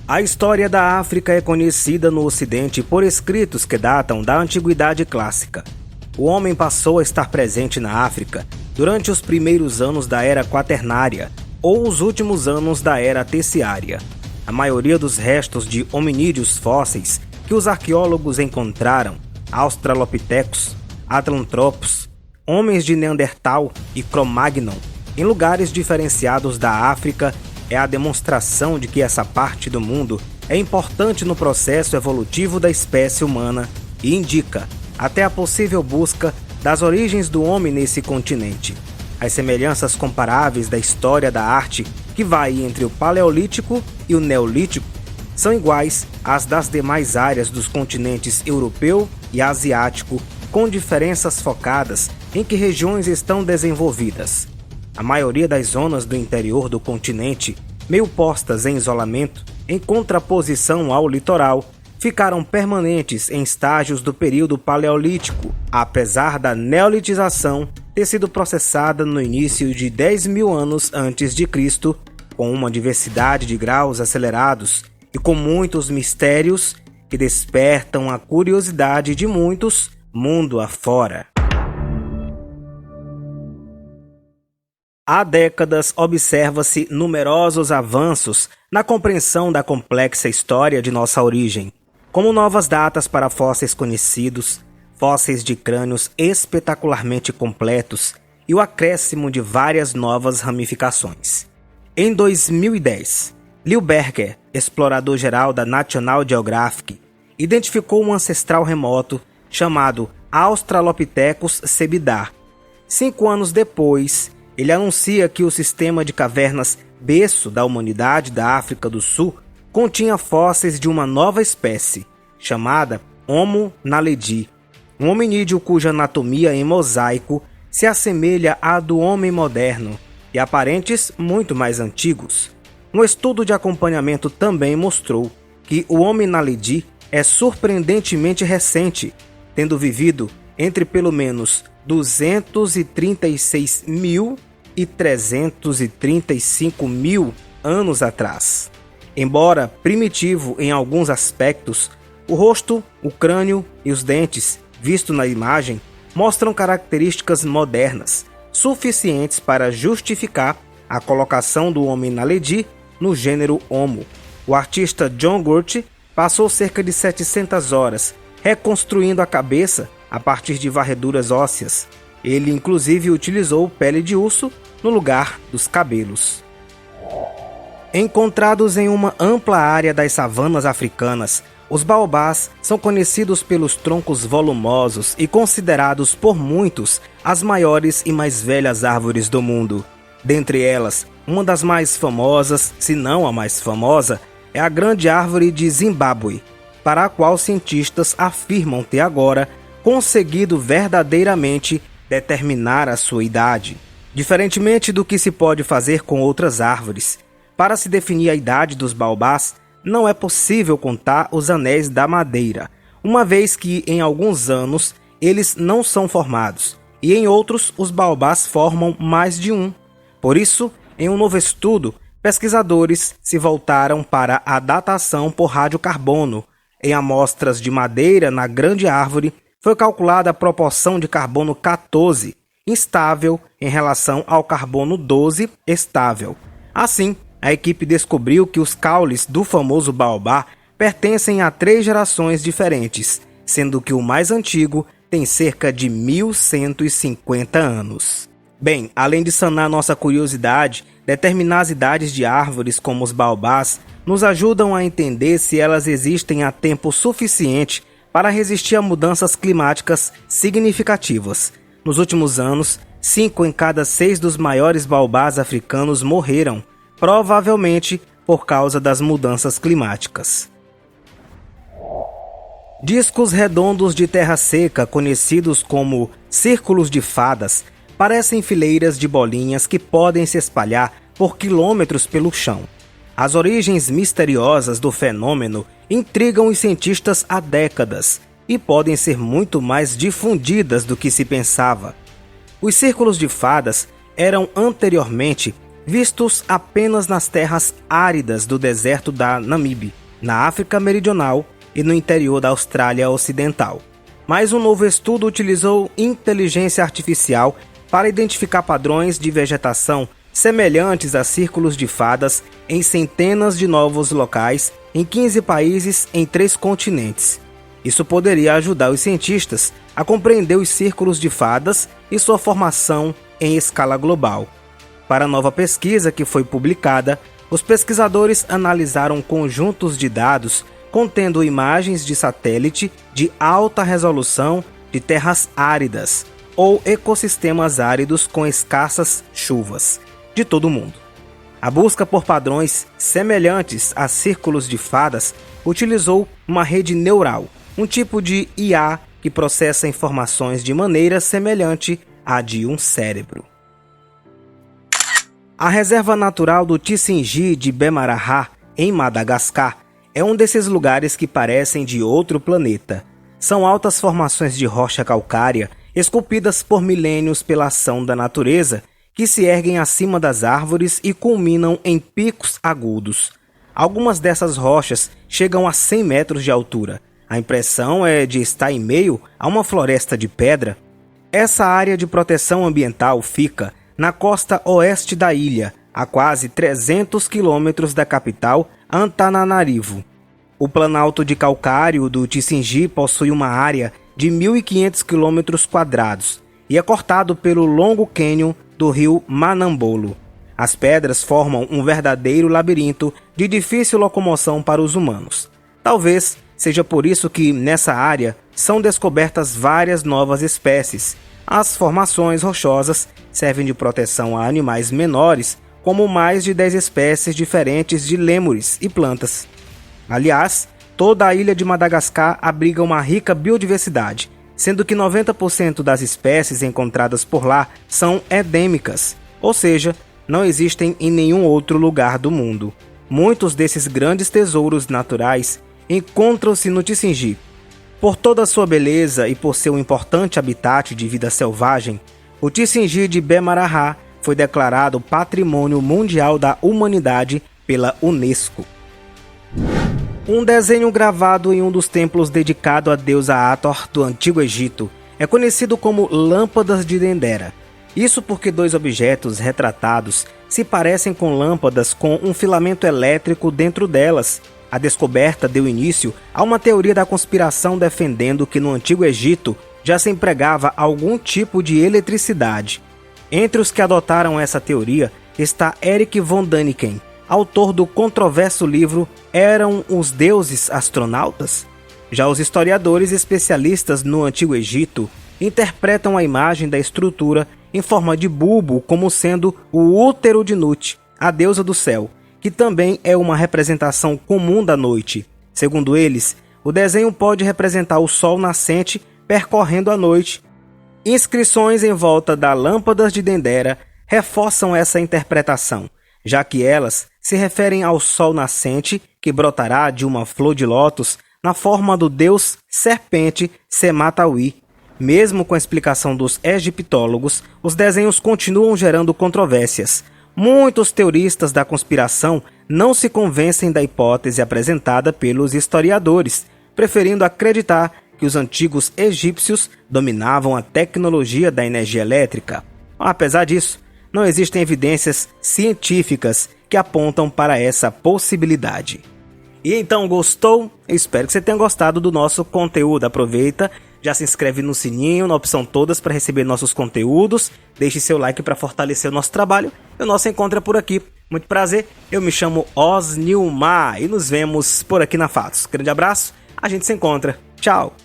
A história da África é conhecida no Ocidente por escritos que datam da Antiguidade Clássica. O homem passou a estar presente na África durante os primeiros anos da Era Quaternária ou os últimos anos da Era Terciária. A maioria dos restos de hominídeos fósseis que os arqueólogos encontraram, Australopithecus, Atlanthropus, homens de Neandertal e Cro-Magnon, em lugares diferenciados da África, é a demonstração de que essa parte do mundo é importante no processo evolutivo da espécie humana e indica até a possível busca das origens do homem nesse continente. As semelhanças comparáveis da história da arte, que vai entre o Paleolítico e o Neolítico, são iguais às das demais áreas dos continentes europeu e asiático, com diferenças focadas em que regiões estão desenvolvidas. A maioria das zonas do interior do continente, meio postas em isolamento, em contraposição ao litoral, ficaram permanentes em estágios do período paleolítico, apesar da neolitização ter sido processada no início de 10.000 anos antes de Cristo, com uma diversidade de graus acelerados e com muitos mistérios que despertam a curiosidade de muitos mundo afora. Há décadas observa-se numerosos avanços na compreensão da complexa história de nossa origem, como novas datas para fósseis conhecidos, fósseis de crânios espetacularmente completos e o acréscimo de várias novas ramificações. Em 2010, Leo Berger, explorador geral da National Geographic, identificou um ancestral remoto chamado Australopithecus sebidar. 5 anos depois, ele anuncia que o sistema de cavernas berço da humanidade da África do Sul continha fósseis de uma nova espécie, chamada Homo naledi, um hominídeo cuja anatomia em mosaico se assemelha à do homem moderno e a parentes muito mais antigos. Um estudo de acompanhamento também mostrou que o Homo naledi é surpreendentemente recente, tendo vivido entre pelo menos 236.000 e 335.000 anos atrás. Embora primitivo em alguns aspectos, o rosto, o crânio e os dentes, visto na imagem, mostram características modernas, suficientes para justificar a colocação do Homo naledi no gênero Homo. O artista John Gurt passou cerca de 700 horas reconstruindo a cabeça a partir de varreduras ósseas. Ele inclusive utilizou pele de urso no lugar dos cabelos. Encontrados em uma ampla área das savanas africanas, os baobás são conhecidos pelos troncos volumosos e considerados por muitos as maiores e mais velhas árvores do mundo. Dentre elas, uma das mais famosas, se não a mais famosa, é a grande árvore de Zimbábue, para a qual cientistas afirmam ter agora conseguido verdadeiramente determinar a sua idade. Diferentemente do que se pode fazer com outras árvores, para se definir a idade dos baobás, não é possível contar os anéis da madeira, uma vez que em alguns anos eles não são formados, e em outros os baobás formam mais de um. Por isso, em um novo estudo, pesquisadores se voltaram para a datação por radiocarbono. Em amostras de madeira na grande árvore, foi calculada a proporção de carbono 14 instável em relação ao carbono 12 estável. Assim, a equipe descobriu que os caules do famoso baobá pertencem a 3 gerações diferentes, sendo que o mais antigo tem cerca de 1.150 anos. Bem, além de sanar nossa curiosidade, determinar as idades de árvores como os baobás nos ajudam a entender se elas existem há tempo suficiente para resistir a mudanças climáticas significativas. Nos últimos anos, 5 em cada 6 dos maiores baobás africanos morreram, provavelmente por causa das mudanças climáticas. Discos redondos de terra seca, conhecidos como círculos de fadas, parecem fileiras de bolinhas que podem se espalhar por quilômetros pelo chão. As origens misteriosas do fenômeno intrigam os cientistas há décadas e podem ser muito mais difundidas do que se pensava. Os círculos de fadas eram anteriormente vistos apenas nas terras áridas do deserto da Namíbia, na África Meridional e no interior da Austrália Ocidental. Mas um novo estudo utilizou inteligência artificial para identificar padrões de vegetação semelhantes a círculos de fadas em centenas de novos locais em 15 países em 3 continentes. Isso poderia ajudar os cientistas a compreender os círculos de fadas e sua formação em escala global. Para a nova pesquisa que foi publicada, os pesquisadores analisaram conjuntos de dados contendo imagens de satélite de alta resolução de terras áridas ou ecossistemas áridos com escassas chuvas de todo o mundo. A busca por padrões semelhantes a círculos de fadas utilizou uma rede neural, um tipo de IA que processa informações de maneira semelhante à de um cérebro. A reserva natural do Tisingí de Bemaraha, em Madagascar, é um desses lugares que parecem de outro planeta. São altas formações de rocha calcária, esculpidas por milênios pela ação da natureza, que se erguem acima das árvores e culminam em picos agudos. Algumas dessas rochas chegam a 100 metros de altura. A impressão é de estar em meio a uma floresta de pedra. Essa área de proteção ambiental fica na costa oeste da ilha, a quase 300 quilômetros da capital, Antananarivo. O planalto de calcário do Tisingí possui uma área de 1.500 km² e é cortado pelo longo cânion do rio Manambolo. As pedras formam um verdadeiro labirinto de difícil locomoção para os humanos. Talvez seja por isso que, nessa área, são descobertas várias novas espécies. As formações rochosas servem de proteção a animais menores, como mais de 10 espécies diferentes de lêmures e plantas. Aliás, toda a ilha de Madagascar abriga uma rica biodiversidade, sendo que 90% das espécies encontradas por lá são endêmicas, ou seja, não existem em nenhum outro lugar do mundo. Muitos desses grandes tesouros naturais encontram-se no Tisingí. Por toda a sua beleza e por seu importante habitat de vida selvagem, o Tisingí de Bemaraha foi declarado Patrimônio Mundial da Humanidade pela Unesco. Um desenho gravado em um dos templos dedicado à deusa Hathor do Antigo Egito é conhecido como Lâmpadas de Dendera. Isso porque 2 objetos retratados se parecem com lâmpadas com um filamento elétrico dentro delas. A descoberta deu início a uma teoria da conspiração defendendo que no Antigo Egito já se empregava algum tipo de eletricidade. Entre os que adotaram essa teoria está Eric von Däniken, autor do controverso livro Eram os Deuses Astronautas? Já os historiadores especialistas no Antigo Egito interpretam a imagem da estrutura em forma de bulbo como sendo o útero de Nut, a deusa do céu, que também é uma representação comum da noite. Segundo eles, o desenho pode representar o sol nascente percorrendo a noite. Inscrições em volta da Lâmpadas de Dendera reforçam essa interpretação, já que elas se referem ao sol nascente que brotará de uma flor de lótus na forma do deus serpente Sematawi. Mesmo com a explicação dos egiptólogos, os desenhos continuam gerando controvérsias. Muitos teoristas da conspiração não se convencem da hipótese apresentada pelos historiadores, preferindo acreditar que os antigos egípcios dominavam a tecnologia da energia elétrica. Apesar disso, não existem evidências científicas que apontam para essa possibilidade. E então, gostou? Eu espero que você tenha gostado do nosso conteúdo. Aproveita, já se inscreve no sininho, na opção todas para receber nossos conteúdos. Deixe seu like para fortalecer o nosso trabalho. E o nosso encontro é por aqui. Muito prazer, eu me chamo Osnilmar e nos vemos por aqui na Fatos. Grande abraço, a gente se encontra. Tchau!